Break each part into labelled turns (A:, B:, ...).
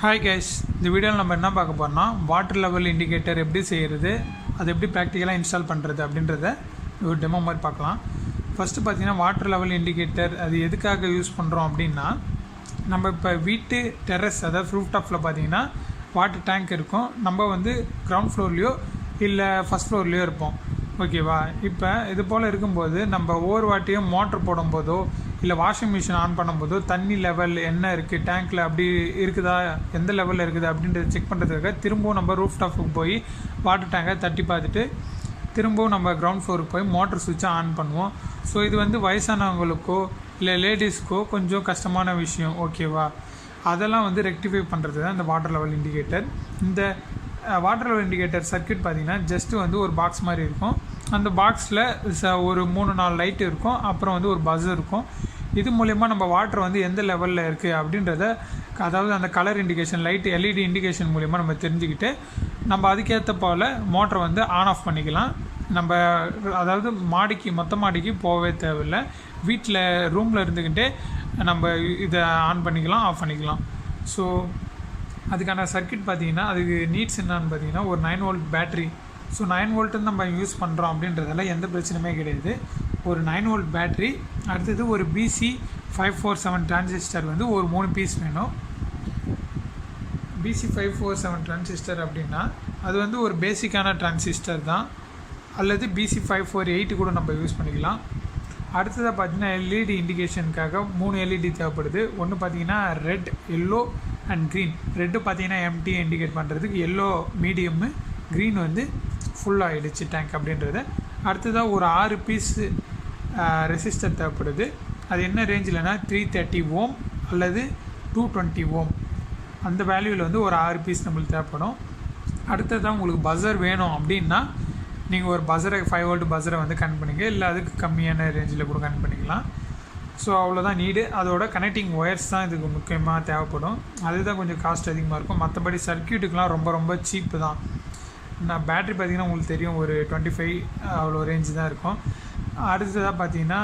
A: Hi guys, இந்த வீடியோவில் நம்ம என்ன பார்க்க போகிறோம்னா வாட்டர் லெவல் இண்டிகேட்டர் எப்படி செய்கிறது, அது எப்படி ப்ராக்டிக்கலாக இன்ஸ்டால் பண்ணுறது அப்படின்றத ஒரு டெமோ மாதிரி பார்க்கலாம். ஃபஸ்ட்டு பார்த்தீங்கன்னா வாட்டர் லெவல் இண்டிகேட்டர் அது எதுக்காக யூஸ் பண்ணுறோம் அப்படின்னா, நம்ம இப்போ வீட்டு டெரஸ் அதாவது ரூஃப் டாப்பில் பார்த்தீங்கன்னா வாட்டர் டேங்க் இருக்கும். நம்ம வந்து கிரவுண்ட் ஃப்ளோர்லேயோ இல்லை ஃபஸ்ட் ஃப்ளோர்லேயோ இருப்போம். ஓகேவா? இப்போ இது போல் இருக்கும்போது நம்ம ஒவ்வொரு வாட்டியும் மோட்ரு போடும்போதோ இல்லை வாஷிங் மிஷின் ஆன் பண்ணும்போதோ தண்ணி லெவல் என்ன இருக்குது, டேங்க்கில் அப்படி இருக்குதா, எந்த லெவலில் இருக்குது அப்படின்றத செக் பண்ணுறதுக்காக திரும்பவும் நம்ம ரூஃப் டாப்புக்கு போய் வாட்டர் டேங்கை தட்டி பார்த்துட்டு திரும்பவும் நம்ம கிரவுண்ட் ஃப்ளோருக்கு போய் மோட்டர் சுவிட்சை ஆன் பண்ணுவோம். ஸோ இது வந்து வயசானவங்களுக்கோ இல்லை லேடிஸ்க்கோ கொஞ்சம் கஷ்டமான விஷயம். ஓகேவா? அதெல்லாம் வந்து ரெக்டிஃபை பண்ணுறது தான் இந்த வாட்டர் லெவல் இண்டிகேட்டர். இந்த வாட்டர் லெவல் இண்டிகேட்டர் சர்க்யூட் பார்த்திங்கன்னா ஜஸ்ட்டு வந்து ஒரு பாக்ஸ் மாதிரி இருக்கும். அந்த பாக்ஸில் ஒரு 3-4 லைட் இருக்கும், அப்புறம் வந்து ஒரு பஸ்ஸர் இருக்கும். இது மூலயமா நம்ம வாட்டர் வந்து எந்த லெவலில் இருக்குது அப்படின்றத, அதாவது அந்த colour indication light LED indication மூலயமா நம்ம தெரிஞ்சுக்கிட்டு நம்ம அதுக்கேற்ற போல் மோட்டரை வந்து ஆன் ஆஃப் பண்ணிக்கலாம். நம்ம அதாவது மொத்த மாடிக்கு போகவே தேவையில்லை, வீட்டில் ரூமில் இருந்துக்கிட்டே நம்ம இதை ஆன் பண்ணிக்கலாம், ஆஃப் பண்ணிக்கலாம். ஸோ அதுக்கான சர்க்யூட் பார்த்திங்கன்னா அதுக்கு நீட்ஸ் என்னன்னு பார்த்தீங்கன்னா ஒரு 9 வோல்ட் பேட்ரி. ஸோ 9 வோல்ட்டுன்னு நம்ம யூஸ் பண்ணுறோம் அப்படின்றதால எந்த பிரச்சனையுமே கிடையாது. ஒரு 9 வோல்ட் பேட்ரி, அடுத்தது ஒரு BC547 டிரான்சிஸ்டர் வந்து ஒரு 3 பீஸ் வேணும். BC547 டிரான்சிஸ்டர் அப்படின்னா அது வந்து ஒரு பேசிக்கான டிரான்சிஸ்டர் தான், அல்லது BC548 கூட நம்ம யூஸ் பண்ணிக்கலாம். அடுத்ததாக பார்த்தீங்கன்னா எல்இடி இண்டிகேஷனுக்காக 3 எல்இடி தேவைப்படுது. ஒன்று பார்த்தீங்கன்னா red, yellow and green. Red பார்த்தீங்கன்னா எம்டி இண்டிகேட் பண்ணுறதுக்கு, எல்லோ மீடியம்மு, க்ரீன் வந்து ஃபுல் ஆகிடுச்சு டேங்க் அப்படின்றத. அடுத்ததாக ஒரு 6 பீஸு ரெசிஸ்டர் தேவைப்படுது. அது என்ன ரேஞ்சில்னா 330 ஓம் அல்லது 220 ஓம், அந்த வேல்யூவில் வந்து ஒரு 6 பீஸ் நம்மளுக்கு தேவைப்படும். அடுத்ததாக உங்களுக்கு பஸர் வேணும் அப்படின்னா நீங்கள் ஒரு பஸரை 5 வோல்ட் பஸரை வந்து கனெக்ட் பண்ணிங்க, இல்லை அதுக்கு கம்மியான ரேஞ்சில் கூட கனெக்ட் பண்ணிக்கலாம். ஸோ அவ்வளோதான் நீடு. அதோட கனெக்டிங் ஒயர்ஸ் தான் இதுக்கு முக்கியமாக தேவைப்படும். அதுதான் கொஞ்சம் காஸ்ட் அதிகமாக இருக்கும். மற்றபடி சர்க்யூட்டுக்கெலாம் ரொம்ப ரொம்ப சீப்பு தான். நான் பேட்ரி பார்த்திங்கன்னா உங்களுக்கு தெரியும் ஒரு 25 அவ்வளோ ரேஞ்சு தான் இருக்கும். அடுத்ததாக பார்த்தீங்கன்னா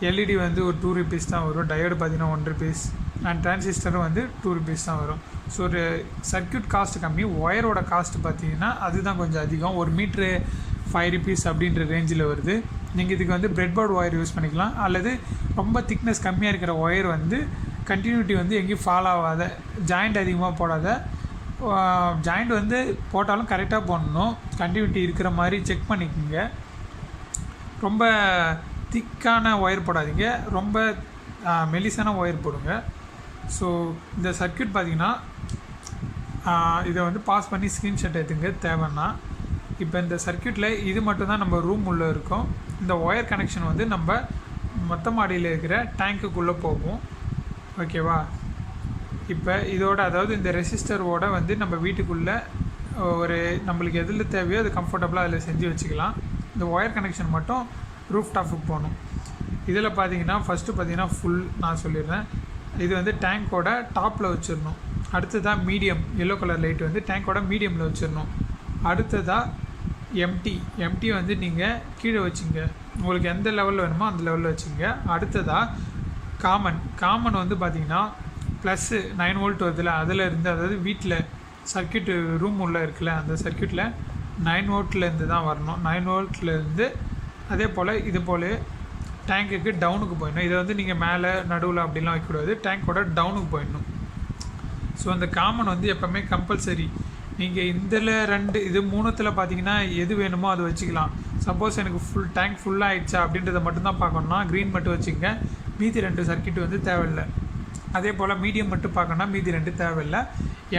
A: எல்இடி வந்து ஒரு 2 rupees தான் வரும். டயோடு பார்த்தீங்கன்னா 1 rupees அண்ட் டிரான்சிஸ்டரும் வந்து 2 rupees தான் வரும். ஸோ ஒரு சர்க்யூட் காஸ்ட் கம்மி. ஒயரோட காஸ்ட் பார்த்தீங்கன்னா அதுதான் கொஞ்சம் அதிகம். ஒரு மீட்ரு 5 rupees அப்படின்ற ரேஞ்சில் வருது. நீங்கள் இதுக்கு வந்து பிரெட் போர்டு ஒயர் யூஸ் பண்ணிக்கலாம், அல்லது ரொம்ப திக்னஸ் கம்மியாக இருக்கிற ஒயர் வந்து கண்டினியூட்டி வந்து எங்கேயும் ஃபாலோ ஆகாத, ஜாயிண்ட் அதிகமாக போடாத, ஜாயிண்ட் வந்து போட்டாலும் கரெக்டாக போடணும், கண்டினியூட்டி இருக்கிற மாதிரி செக் பண்ணிக்கோங்க. ரொம்ப திக்கான ஒயர் போடாதீங்க, ரொம்ப மெலிசான ஒயர் போடுங்க. ஸோ இந்த சர்க்யூட் பார்த்திங்கன்னா இதை வந்து பாஸ் பண்ணி ஸ்க்ரீன்ஷாட் எடுத்துங்க தேவைன்னா. இப்போ இந்த சர்க்யூட்டில் இது மட்டும்தான் நம்ம ரூம் உள்ளே இருக்கும். இந்த ஒயர் கனெக்ஷன் வந்து நம்ம மொத்த மாடியில் இருக்கிற டேங்க்குள்ளே போகும். ஓகேவா? இப்போ இதோட, அதாவது இந்த ரெசிஸ்டரோட வந்து நம்ம வீட்டுக்குள்ளே ஒரு நம்மளுக்கு எதில் தேவையோ அது கம்ஃபர்டபுளாக அதில் செஞ்சு வச்சுக்கலாம். இந்த ஒயர் கனெக்ஷன் மட்டும் ரூஃப் டாப்புக்கு போகணும். இதில் பார்த்தீங்கன்னா ஃபஸ்ட்டு பார்த்தீங்கன்னா ஃபுல் நான் சொல்லிடுறேன். இது வந்து டேங்க்கோட டாப்பில் வச்சிடணும். அடுத்ததாக மீடியம், எல்லோ கலர் லைட் வந்து டேங்க்கோட மீடியமில் வச்சிடணும். அடுத்ததாக எம்டி வந்து நீங்கள் கீழே வச்சுங்க, உங்களுக்கு எந்த லெவலில் வேணுமோ அந்த லெவலில் வச்சுங்க. அடுத்ததாக காமன் வந்து பார்த்திங்கன்னா +9 வோல்ட் வருதுல, அதில் இருந்து, அதாவது வீட்டில் சர்க்யூட்டு ரூம் உள்ளே இருக்குல்ல, அந்த சர்க்யூட்டில் 9 வோல்ட்லேருந்து தான் வரணும். 9 வோல்ட்லேருந்து அதே போல் இது போல் டேங்க்குக்கு டவுனுக்கு போயிடணும். இதை வந்து நீங்கள் மேலே நடுவில் அப்படிலாம் வைக்கக்கூடாது, டேங்க்கோட டவுனுக்கு போயிடணும். ஸோ அந்த காமன் வந்து எப்போவுமே கம்பல்சரி. நீங்கள் இதில் 2 இது 3த்தில் பார்த்தீங்கன்னா எது வேணுமோ அது வச்சுக்கலாம். சப்போஸ் எனக்கு டேங்க் ஃபுல்லாக ஆகிடுச்சா அப்படின்றத மட்டும்தான் பார்க்கணுன்னா க்ரீன் மட்டும் வச்சுக்கங்க, மீதி 2 சர்க்யூட் வந்து தேவையில்லை. அதே போல் மீடியம் மட்டும் பார்க்கணுன்னா மீதி 2 தேவையில்லை.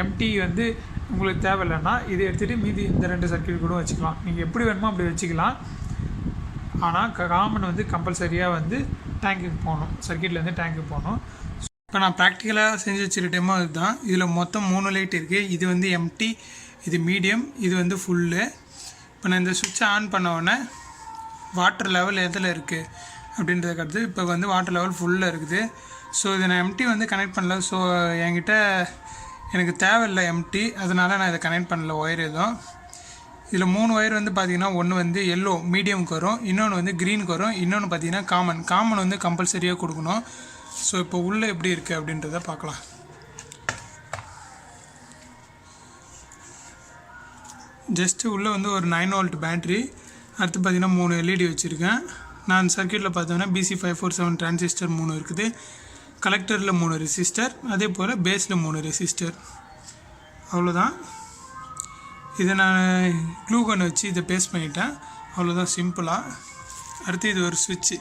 A: எம்டி வந்து உங்களுக்கு தேவையில்லைன்னா இதை எடுத்துகிட்டு மீதி இந்த 2 சர்க்யூட் கூட வச்சுக்கலாம். நீங்கள் எப்படி வேணுமோ அப்படி வச்சுக்கலாம். ஆனால் காமன் வந்து கம்பல்சரியாக வந்து டேங்க்குக்கு போகணும், சர்க்யூட்லேருந்து டேங்க்குக்கு போகணும். இப்போ நான் ப்ராக்டிக்கலாக செஞ்சு வச்சுருக்கேமோ அதுதான். இதில் மொத்தம் 3 லைட் இருக்குது. இது வந்து எம்டி, இது மீடியம், இது வந்து ஃபுல்லு. இப்போ நான் இந்த சுவிட்சை ஆன் பண்ண உடனே வாட்டர் லெவல் எதில் இருக்குது அப்படின்றதுக்கு அடுத்து இப்போ வந்து வாட்டர் லெவல் ஃபுல்லாக இருக்குது. ஸோ இதை நான் எம்டி வந்து கனெக்ட் பண்ணல. ஸோ என்கிட்ட எனக்கு தேவையில்லை எம்டி, அதனால் நான் இதை கனெக்ட் பண்ணல ஒயர் எதுவும். இதில் 3 ஒயர் வந்து பார்த்திங்கன்னா ஒன்று வந்து எல்லோ மீடியமுக்கு வரும், இன்னொன்று வந்து க்ரீனுக்கு வரும், இன்னொன்று பார்த்திங்கன்னா காமன் வந்து கம்பல்சரியாக கொடுக்கணும். ஸோ இப்போ உள்ளே எப்படி இருக்குது அப்படின்றத பார்க்கலாம். ஜஸ்ட்டு உள்ளே வந்து ஒரு 9 வோல்ட் பேட்ரி. அடுத்து பார்த்திங்கன்னா 3 எல்இடி வச்சுருக்கேன். நான் சர்க்யூட்டில் பார்த்தோன்னா BC547 டிரான்சிஸ்டர் 3 இருக்குது. கலெக்டரில் 3 ரெசிஸ்டர், அதே போல் பேஸில் 3 ரெசிஸ்டர். அவ்வளோதான். இதை நான் க்ளூ கன் வச்சு இதை பேஸ்ட் பண்ணிட்டேன். அவ்வளோதான், சிம்பிளாக. அடுத்து இது ஒரு சுவிட்சு.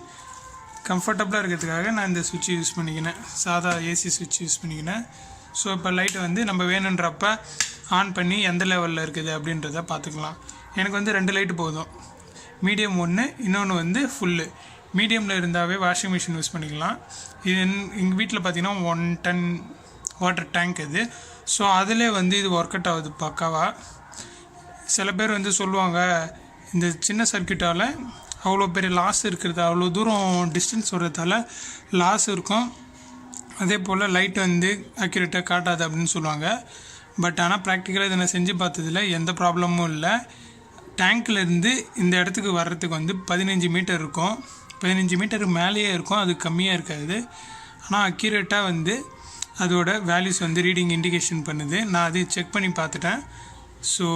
A: கம்ஃபர்டபுளாக இருக்கிறதுக்காக நான் இந்த சுவிட்ச் யூஸ் பண்ணிக்கினேன், சாதா ஏசி சுவிட்ச் யூஸ் பண்ணிக்கினேன். ஸோ இப்போ லைட்டை வந்து நம்ம வேணுன்றப்ப ஆன் பண்ணி எந்த லெவலில் இருக்குது அப்படின்றத பார்த்துக்கலாம். எனக்கு வந்து 2 லைட்டு போதும், மீடியம் ஒன்று, இன்னொன்று வந்து ஃபுல்லு. மீடியமில் இருந்தாவே வாஷிங் மிஷின் யூஸ் பண்ணிக்கலாம். இது எங்கள் வீட்டில் பார்த்திங்கன்னா 1 டன் வாட்டர் டேங்க் இது. ஸோ அதிலே வந்து இது ஒர்க் அவுட் ஆகுது பக்காவாக. சில பேர் வந்து சொல்லுவாங்க இந்த சின்ன சர்க்யூட்டால் அவ்வளோ பெரிய லாஸ் இருக்கிறது, அவ்வளோ தூரம் டிஸ்டன்ஸ் வர்றதால லாஸ் இருக்கும், அதே போல் லைட் வந்து அக்யூரேட்டாக காட்டாது அப்படின்னு சொல்லுவாங்க. பட் ஆனால் ப்ராக்டிக்கலாக இதை நான் செஞ்சு பார்த்ததில் எந்த ப்ராப்ளமும் இல்லை. டேங்க்லேருந்து இந்த இடத்துக்கு வர்றதுக்கு வந்து 15 மீட்டர் இருக்கும், 15 மீட்டருக்கு மேலேயே இருக்கும், அது கம்மியாக இருக்காது. ஆனால் அக்யூரேட்டாக வந்து அதோட வேல்யூஸ் வந்து ரீடிங் இண்டிகேஷன் பண்ணுது. நான் அதை செக் பண்ணி பார்த்துட்டேன். ஸோ